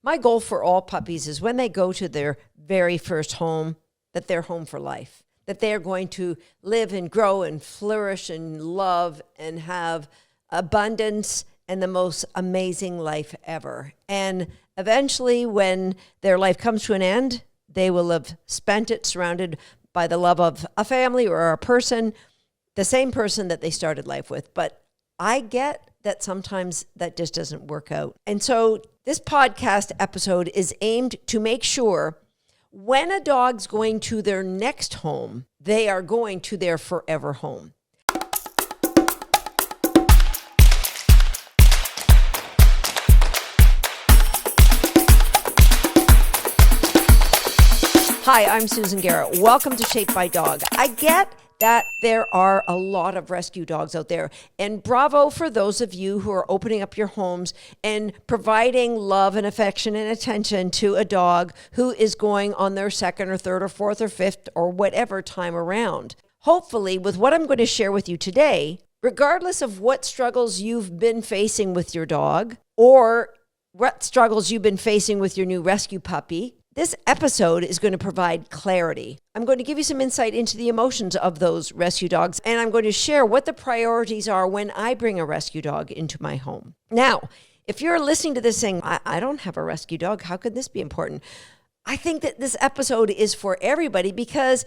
My goal for all puppies is when they go to their very first home, that they're home for life, that they're going to live and grow and flourish and love and have abundance and the most amazing life ever. And eventually, when their life comes to an end, they will have spent it surrounded by the love of a family or a person, the same person that they started life with. But I get that sometimes that just doesn't work out. And so this podcast episode is aimed to make sure when a dog's going to their next home, they are going to their forever home. Hi, I'm Susan Garrett. Welcome to Shaped by Dog. I get that there are a lot of rescue dogs out there, and bravo for those of you who are opening up your homes and providing love and affection and attention to a dog who is going on their second or third or fourth or fifth or whatever time around. Hopefully, with what I'm going to share with you today, regardless of what struggles you've been facing with your dog or what struggles you've been facing with your new rescue puppy, this episode is going to provide clarity. I'm going to give you some insight into the emotions of those rescue dogs, and I'm going to share what the priorities are when I bring a rescue dog into my home. Now, if you're listening to this saying, I don't have a rescue dog, how could this be important? I think that this episode is for everybody because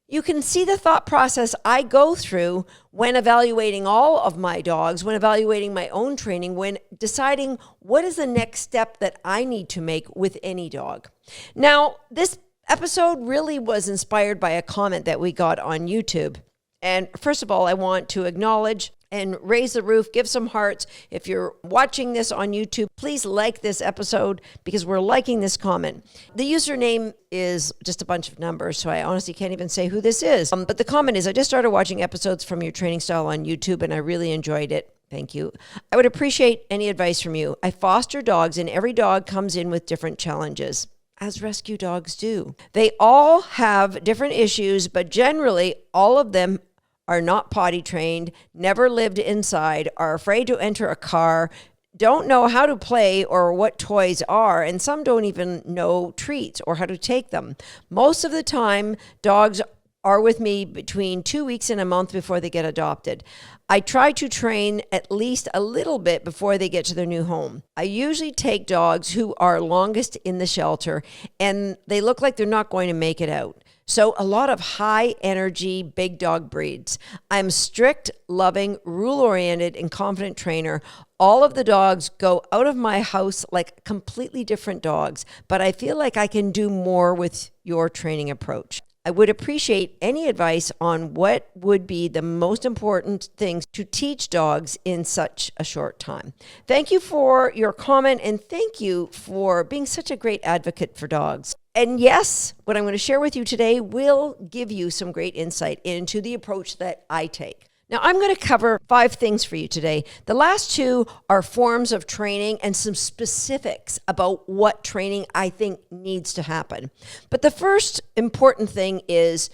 you can see the thought process I go through when evaluating all of my dogs, when evaluating my own training, when deciding what is the next step that I need to make with any dog. Now, this episode really was inspired by a comment that we got on YouTube. And first of all, I want to acknowledge and raise the roof, give some hearts. If you're watching this on YouTube, please like this episode because we're liking this comment. The username is just a bunch of numbers, so I honestly can't even say who this is. But the comment is, I just started watching episodes from your training style on YouTube and I really enjoyed it. Thank you. I would appreciate any advice from you. I foster dogs and every dog comes in with different challenges, as rescue dogs do. They all have different issues, but generally all of them are not potty trained, never lived inside, are afraid to enter a car, don't know how to play or what toys are, and some don't even know treats or how to take them. Most of the time, dogs are with me between 2 weeks and a month before they get adopted. I try to train at least a little bit before they get to their new home. I usually take dogs who are longest in the shelter and they look like they're not going to make it out. So a lot of high energy, big dog breeds. I'm strict, loving, rule-oriented, and confident trainer. All of the dogs go out of my house like completely different dogs, but I feel like I can do more with your training approach. I would appreciate any advice on what would be the most important things to teach dogs in such a short time. Thank you for your comment, and thank you for being such a great advocate for dogs. And yes, what I'm going to share with you today will give you some great insight into the approach that I take. Now, I'm going to cover 5 things for you today. The last 2 are forms of training and some specifics about what training I think needs to happen. But the first important thing is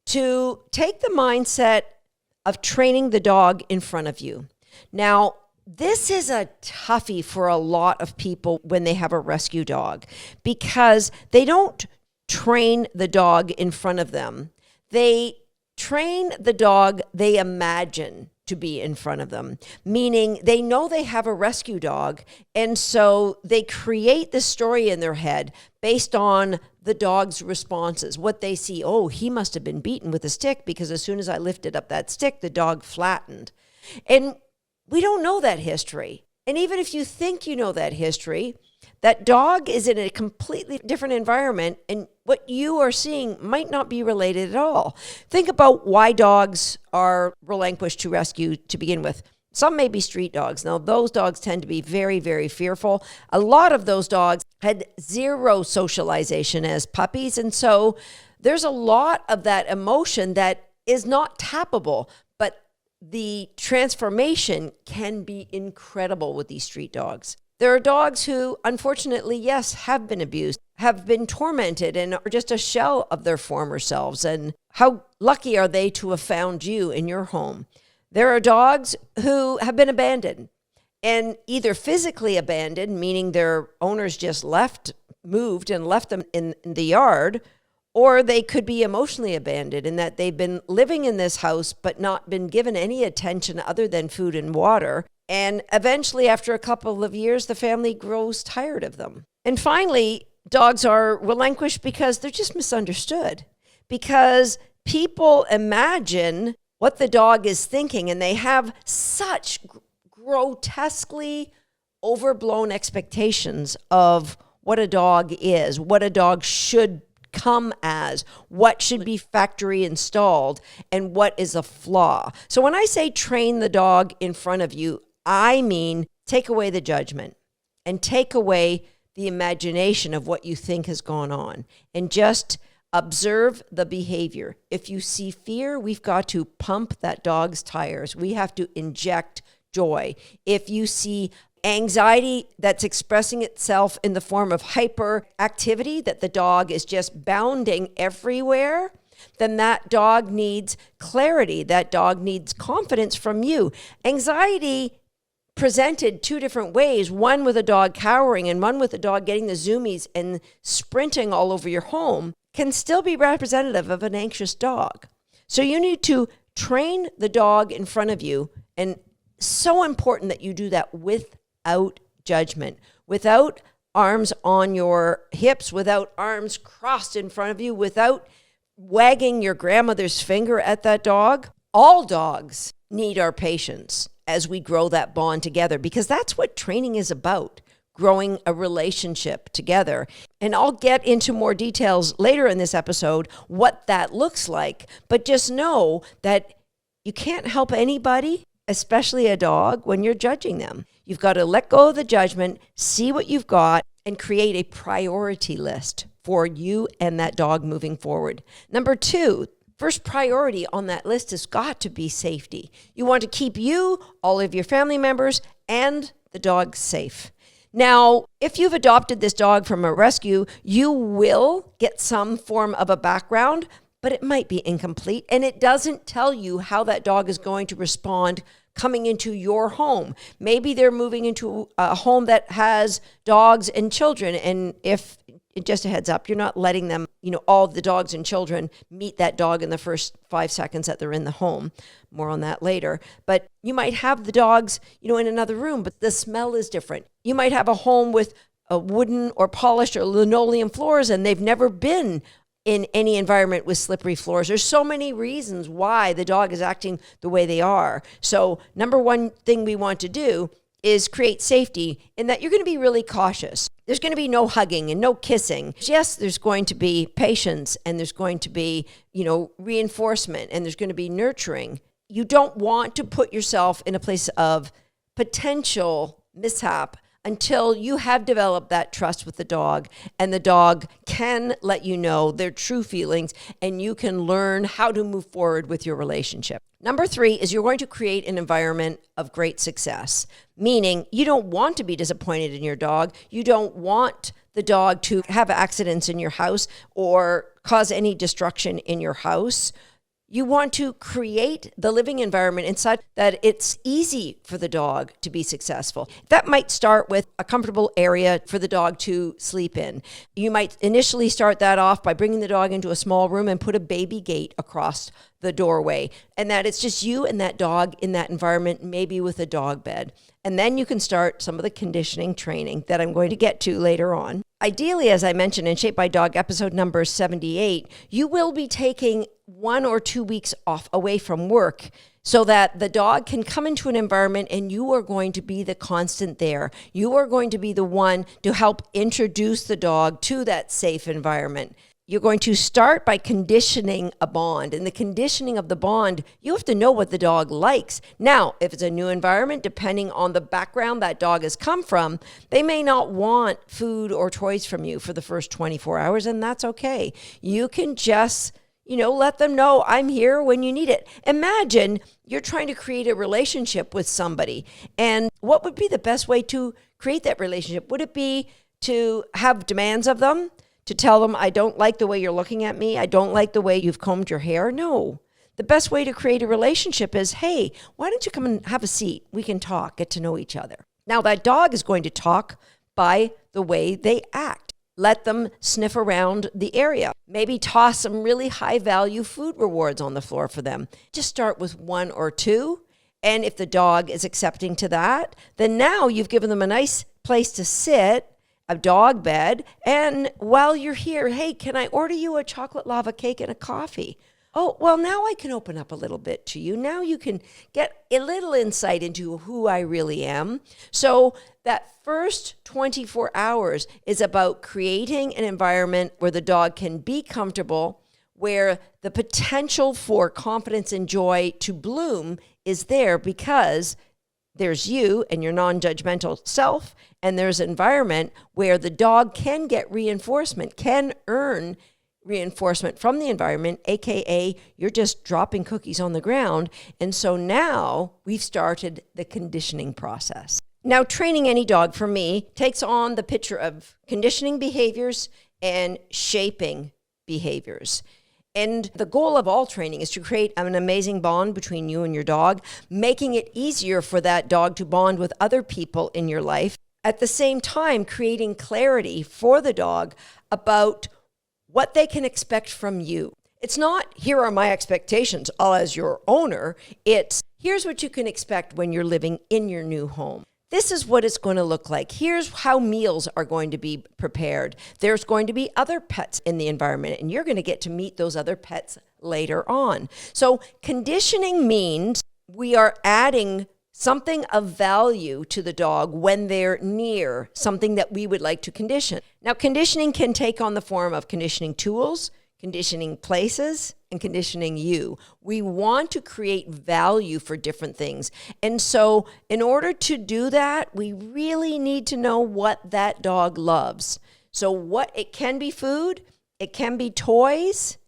to take the mindset of training the dog in front of you. Now, this is a toughie for a lot of people when they have a rescue dog because they don't train the dog in front of them. They train the dog they imagine to be in front of them, meaning they know they have a rescue dog, and so they create this story in their head based on the dog's responses, what they see. Oh, he must have been beaten with a stick because as soon as I lifted up that stick, the dog flattened. And we don't know that history. And even if you think you know that history, that dog is in a completely different environment, and what you are seeing might not be related at all. Think about why dogs are relinquished to rescue to begin with. Some may be street dogs. Now, those dogs tend to be very, very fearful. A lot of those dogs had zero socialization as puppies, and so there's a lot of that emotion that is not tappable, but the transformation can be incredible with these street dogs. There are dogs who, unfortunately, yes, have been abused, have been tormented, and are just a shell of their former selves. And how lucky are they to have found you in your home? There are dogs who have been abandoned, and either physically abandoned, meaning their owners just moved and left them in the yard, or they could be emotionally abandoned in that they've been living in this house but not been given any attention other than food and water. And eventually, after a couple of years, the family grows tired of them. And finally, dogs are relinquished because they're just misunderstood. Because people imagine what the dog is thinking, and they have such grotesquely overblown expectations of what a dog is, what a dog should come as, what should be factory installed, and what is a flaw. So when I say train the dog in front of you, I mean take away the judgment and take away the imagination of what you think has gone on, and just observe the behavior. If you see fear, we've got to pump that dog's tires. We have to inject joy. If you see anxiety that's expressing itself in the form of hyperactivity, that the dog is just bounding everywhere, then that dog needs clarity. That dog needs confidence from you. Anxiety presented two different ways, one with a dog cowering and one with a dog getting the zoomies and sprinting all over your home, can still be representative of an anxious dog. So you need to train the dog in front of you, and so important that you do that without judgment, without arms on your hips, without arms crossed in front of you, without wagging your grandmother's finger at that dog. All dogs need our patience as we grow that bond together, because that's what training is about, growing a relationship together. And I'll get into more details later in this episode what that looks like, but just know that you can't help anybody, especially a dog, when you're judging them. You've got to let go of the judgment, see what you've got, and create a priority list for you and that dog moving forward. Number 2, first priority on that list has got to be safety. You want to keep you, all of your family members, and the dog safe. Now, if you've adopted this dog from a rescue, you will get some form of a background, but it might be incomplete, and it doesn't tell you how that dog is going to respond coming into your home. Maybe they're moving into a home that has dogs and children, and if, just a heads up, you're not letting them, all the dogs and children meet that dog in the first 5 seconds that they're in the home. More on that later. But you might have the dogs, in another room, but the smell is different. You might have a home with a wooden or polished or linoleum floors, and they've never been in any environment with slippery floors. There's so many reasons why the dog is acting the way they are. So number one thing we want to do is create safety in that you're going to be really cautious. There's going to be no hugging and no kissing. Yes, there's going to be patience, and there's going to be, reinforcement, and there's going to be nurturing. You don't want to put yourself in a place of potential mishap until you have developed that trust with the dog, and the dog can let you know their true feelings, and you can learn how to move forward with your relationship. Number 3 is you're going to create an environment of great success, meaning you don't want to be disappointed in your dog. You don't want the dog to have accidents in your house or cause any destruction in your house. You want to create the living environment in such that it's easy for the dog to be successful. That might start with a comfortable area for the dog to sleep in. You might initially start that off by bringing the dog into a small room and put a baby gate across the doorway, and that it's just you and that dog in that environment, maybe with a dog bed. And then you can start some of the conditioning training that I'm going to get to later on. Ideally, as I mentioned in Shape by Dog episode number 78, you will be taking 1 or 2 weeks off away from work so that the dog can come into an environment and you are going to be the constant there. You are going to be the one to help introduce the dog to that safe environment. You're going to start by conditioning a bond. And the conditioning of the bond, you have to know what the dog likes. Now, if it's a new environment, depending on the background that dog has come from, they may not want food or toys from you for the first 24 hours, and that's okay. You can just, let them know I'm here when you need it. Imagine you're trying to create a relationship with somebody. And what would be the best way to create that relationship? Would it be to have demands of them? To tell them, I don't like the way you're looking at me. I don't like the way you've combed your hair. No. The best way to create a relationship is, hey, why don't you come and have a seat? We can talk, get to know each other. Now, that dog is going to talk by the way they act. Let them sniff around the area. Maybe toss some really high value food rewards on the floor for them. Just start with 1 or 2. And if the dog is accepting to that, then now you've given them a nice place to sit, a dog bed. And while you're here, hey, can I order you a chocolate lava cake and a coffee? Oh, well, now I can open up a little bit to you. Now you can get a little insight into who I really am. So that first 24 hours is about creating an environment where the dog can be comfortable, where the potential for confidence and joy to bloom is there because there's you and your non-judgmental self, and there's an environment where the dog can get reinforcement, can earn reinforcement from the environment, aka you're just dropping cookies on the ground. And so now we've started the conditioning process. Now, training any dog for me takes on the picture of conditioning behaviors and shaping behaviors. And the goal of all training is to create an amazing bond between you and your dog, making it easier for that dog to bond with other people in your life. At the same time, creating clarity for the dog about what they can expect from you. It's not, here are my expectations all as your owner. It's, here's what you can expect when you're living in your new home. This is what it's going to look like. Here's how meals are going to be prepared. There's going to be other pets in the environment, and you're going to get to meet those other pets later on. So conditioning means we are adding something of value to the dog when they're near something that we would like to condition. Now, conditioning can take on the form of conditioning tools, conditioning places, and conditioning you. We want to create value for different things. And so in order to do that, we really need to know what that dog loves. So it can be food, it can be toys,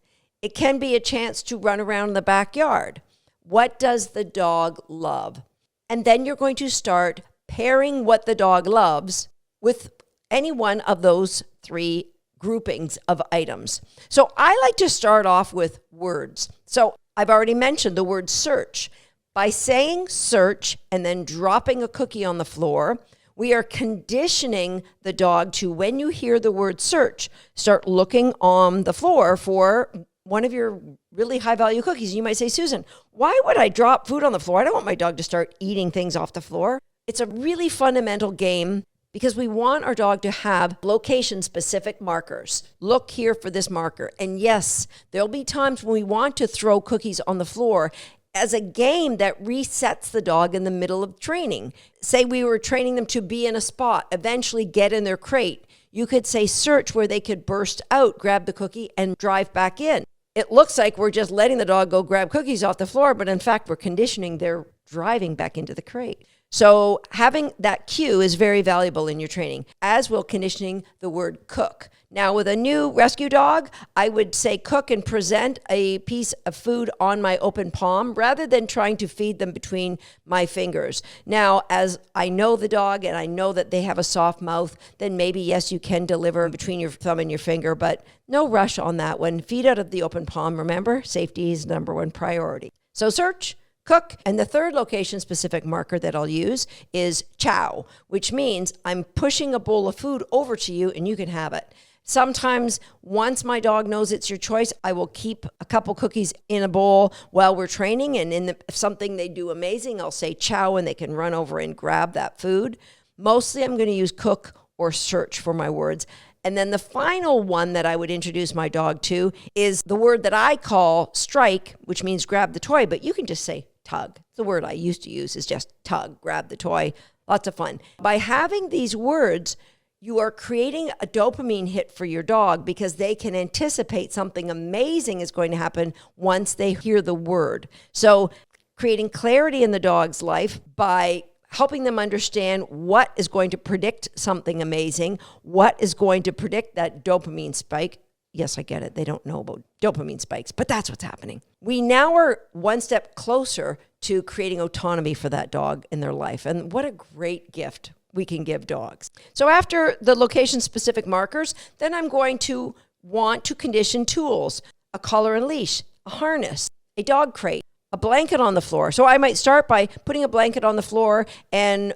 it can be a chance to run around the backyard. What does the dog love? And then you're going to start pairing what the dog loves with any one of those 3 groupings of items. So I like to start off with words. So I've already mentioned the word search. By saying search and then dropping a cookie on the floor, we are conditioning the dog to, when you hear the word search, start looking on the floor for one of your really high value cookies. You might say, Susan, why would I drop food on the floor? I don't want my dog to start eating things off the floor. It's a really fundamental game because we want our dog to have location-specific markers. Look here for this marker. And yes, there'll be times when we want to throw cookies on the floor as a game that resets the dog in the middle of training. Say we were training them to be in a spot, eventually get in their crate. You could say search where they could burst out, grab the cookie, and drive back in. It looks like we're just letting the dog go grab cookies off the floor, but in fact, we're conditioning their driving back into the crate. So having that cue is very valuable in your training, as will conditioning the word cook. Now, with a new rescue dog, I would say cook and present a piece of food on my open palm rather than trying to feed them between my fingers. Now, as I know the dog and I know that they have a soft mouth, then maybe, yes, you can deliver between your thumb and your finger, but no rush on that one. Feed out of the open palm. Remember, safety is number 1 priority. So search, cook, and the third location-specific marker that I'll use is chow, which means I'm pushing a bowl of food over to you and you can have it. Sometimes, once my dog knows it's your choice, I will keep a couple cookies in a bowl while we're training, and if something they do amazing, I'll say chow and they can run over and grab that food. Mostly I'm going to use cook or search for my words. And then the final one that I would introduce my dog to is the word that I call strike, which means grab the toy, but you can just say tug. The word I used to use is just tug, grab the toy. Lots of fun. By having these words, you are creating a dopamine hit for your dog because they can anticipate something amazing is going to happen once they hear the word. So creating clarity in the dog's life by helping them understand what is going to predict something amazing, what is going to predict that dopamine spike. Yes, I get it. They don't know about dopamine spikes, but that's what's happening. We now are one step closer to creating autonomy for that dog in their life. And what a great gift we can give dogs. So after the location-specific markers, then I'm going to want to condition tools, a collar and leash, a harness, a dog crate, a blanket on the floor. So I might start by putting a blanket on the floor and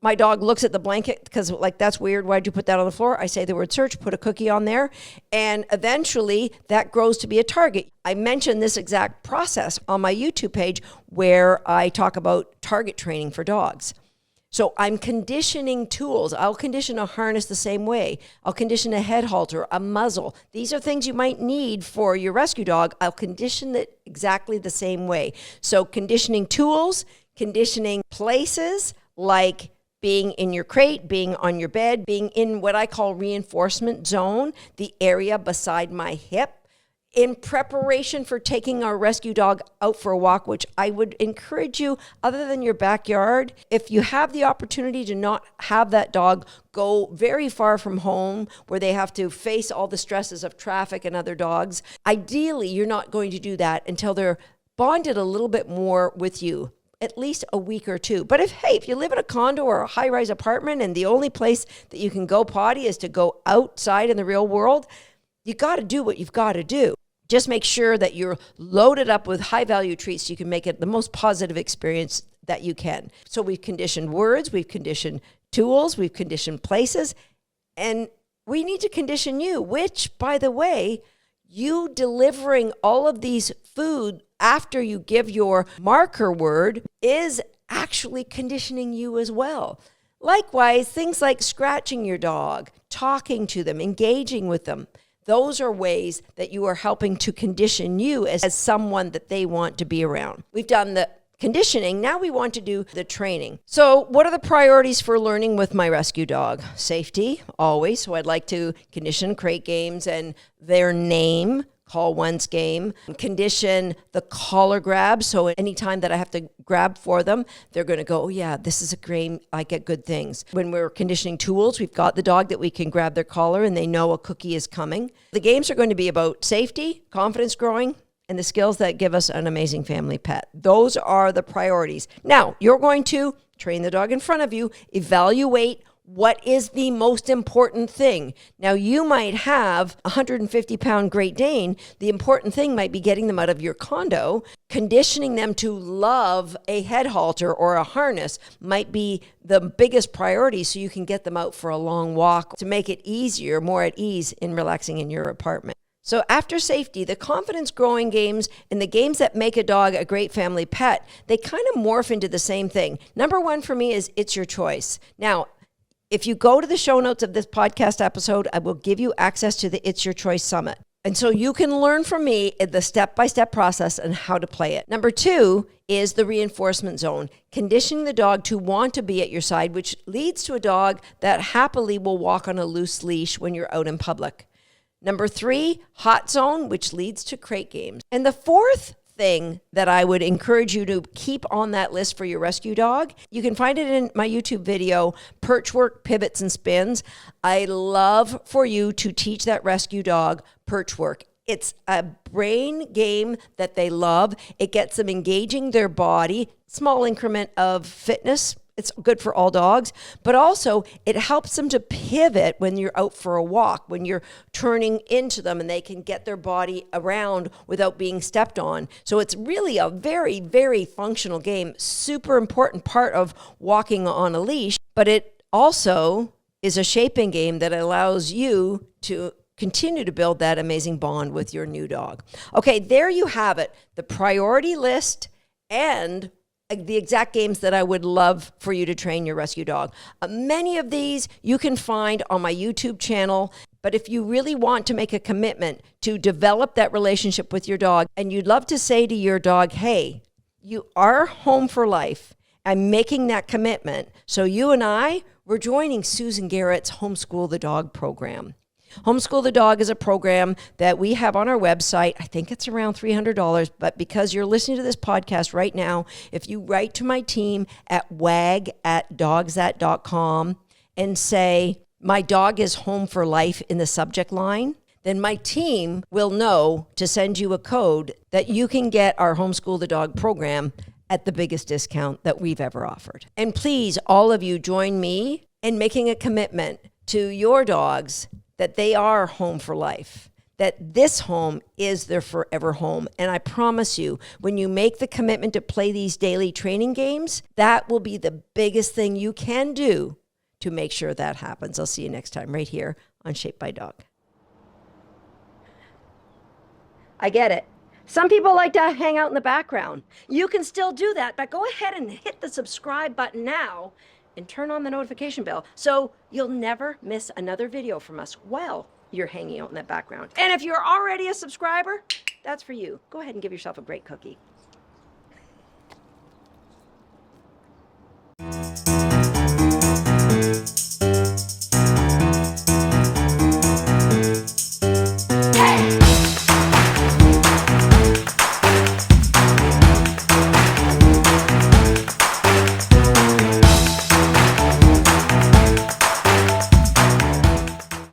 my dog looks at the blanket because like, that's weird. Why'd you put that on the floor? I say the word search, put a cookie on there. And eventually that grows to be a target. I mentioned this exact process on my YouTube page where I talk about target training for dogs. So I'm conditioning tools. I'll condition a harness the same way. I'll condition a head halter, a muzzle. These are things you might need for your rescue dog. I'll condition it exactly the same way. So conditioning tools, conditioning places like being in your crate, being on your bed, being in what I call reinforcement zone, the area beside my hip, in preparation for taking our rescue dog out for a walk, which I would encourage you, other than your backyard, if you have the opportunity to not have that dog go very far from home where they have to face all the stresses of traffic and other dogs, ideally, you're not going to do that until they're bonded a little bit more with you, at least a week or two. But if you live in a condo or a high-rise apartment and the only place that you can go potty is to go outside in the real world, you got to do what you've got to do. Just make sure that you're loaded up with high-value treats so you can make it the most positive experience that you can. So we've conditioned words, we've conditioned tools, we've conditioned places, and we need to condition you, which, by the way, you delivering all of these food after you give your marker word is actually conditioning you as well. Likewise, things like scratching your dog, talking to them, engaging with them. Those are ways that you are helping to condition you as someone that they want to be around. We've done the conditioning. Now we want to do the training. So what are the priorities for learning with my rescue dog? Safety, always. So I'd like to condition crate games and their name, call once game, condition the collar grab. So anytime that I have to grab for them, they're going to go, oh yeah, this is a game. I get good things. When we're conditioning tools, we've got the dog that we can grab their collar and they know a cookie is coming. The games are going to be about safety, confidence growing, and the skills that give us an amazing family pet. Those are the priorities. Now, you're going to train the dog in front of you, evaluate what is the most important thing. Now, you might have a 150-pound Great Dane. The important thing might be getting them out of your condo. Conditioning them to love a head halter or a harness might be the biggest priority so you can get them out for a long walk to make it easier, more at ease in relaxing in your apartment. So after safety, the confidence growing games and the games that make a dog a great family pet, they kind of morph into the same thing. Number one for me is it's your choice. Now, if you go to the show notes of this podcast episode, I will give you access to the It's Your Choice Summit. And so you can learn from me the step-by-step process and how to play it. Number two is the reinforcement zone, conditioning the dog to want to be at your side, which leads to a dog that happily will walk on a loose leash when you're out in public. Number three, hot zone, which leads to crate games. And the fourth thing that I would encourage you to keep on that list for your rescue dog, you can find it in my YouTube video, Perch Work, Pivots, and Spins. I love for you to teach that rescue dog perch work. It's a brain game that they love. It gets them engaging their body, small increment of fitness. It's good for all dogs, but also it helps them to pivot when you're out for a walk, when you're turning into them and they can get their body around without being stepped on. So it's really a very, very functional game, super important part of walking on a leash, but it also is a shaping game that allows you to continue to build that amazing bond with your new dog. Okay, there you have it, the priority list and the exact games that I would love for you to train your rescue dog. Many of these you can find on my YouTube channel, but if you really want to make a commitment to develop that relationship with your dog, and you'd love to say to your dog, hey, you are home for life, I'm making that commitment. So you and we're joining Susan Garrett's Homeschool the Dog program. Homeschool the Dog is a program that we have on our website. I think it's around $300, but because you're listening to this podcast right now, if you write to my team at wag@dogsthat.com and say, my dog is home for life in the subject line, then my team will know to send you a code that you can get our Homeschool the Dog program at the biggest discount that we've ever offered. And please, all of you, join me in making a commitment to your dogs that they are home for life, that this home is their forever home. And I promise you, when you make the commitment to play these daily training games, that will be the biggest thing you can do to make sure that happens. I'll see you next time right here on Shaped by Dog. I get it. Some people like to hang out in the background. You can still do that, but go ahead and hit the subscribe button now and turn on the notification bell so you'll never miss another video from us while you're hanging out in that background. And if you're already a subscriber, that's for you. Go ahead and give yourself a great cookie.